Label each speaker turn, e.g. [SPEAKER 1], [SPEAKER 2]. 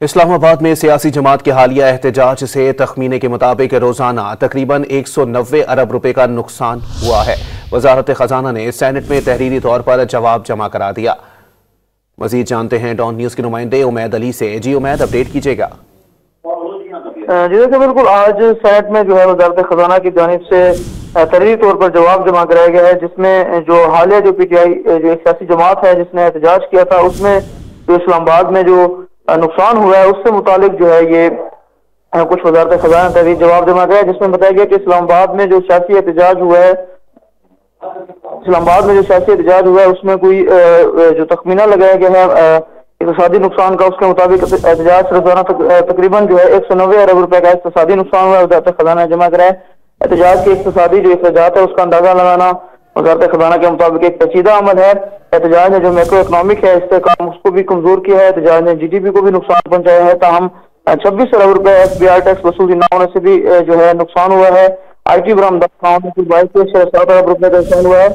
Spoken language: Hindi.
[SPEAKER 1] इस्लामाबाद में सियासी जमात के हालिया एहतजाज से तखमीने के मुताबिक रोजाना तकरीबन 190 अरब रुपए का नुकसान हुआ है। वजारत खजाना ने सेनेट में तहरीरी तौर पर जवाब जमा करा दिया। मजीद जानते हैं डॉन न्यूज के नुमाइंदे उमैद अली से। जी उमैद, अपडेट कीजिएगा।
[SPEAKER 2] जी देखिए, बिल्कुल आज सेनेट में जो है वजारत खजाना की जानिब से तहरीरी तौर पर जवाब जमा कराया गया है, जिसमें जो हालिया जो पीटीआई जो सियासी जमात है जिसने एहतजाज किया था, उसमें जो इस्लामाबाद में जो नुकसान हुआ है उससे मुतालिक जो है ये कुछ वजारत खजाना तहरीरी जवाब जमा गया, जिसमें बताया गया कि इस्लामाबाद में जो सियासी एहतजाज हुआ है उसमें कोई जो तखमीना लगाया गया है इक़्तिसादी नुकसान का, उसके मुताबिक एहतजाज से रोजाना तकरीबन जो है 190 अरब रुपए का इक़्तिसादी नुकसान हुआ है। वजारत खजाना ने जमा कराया। एहतजाज के इक़्तिसादी जो अखराजात है उसका अंदाजा लगाना वजारत खजाना के मुताबिक एक पेचीदा अमल है। एहतजाज ने जो मैक्रो इकनॉमिक है इस्तेहकाम उसको भी कमजोर किया है। एहतजाज ने GDP को भी नुकसान पहुंचाया है। ताहम 26 अरब रुपए FBI टैक्स वसूली न होने से भी जो है नुकसान हुआ है। IT बरामदात 22.7 अरब रुपए का नुकसान हुआ है।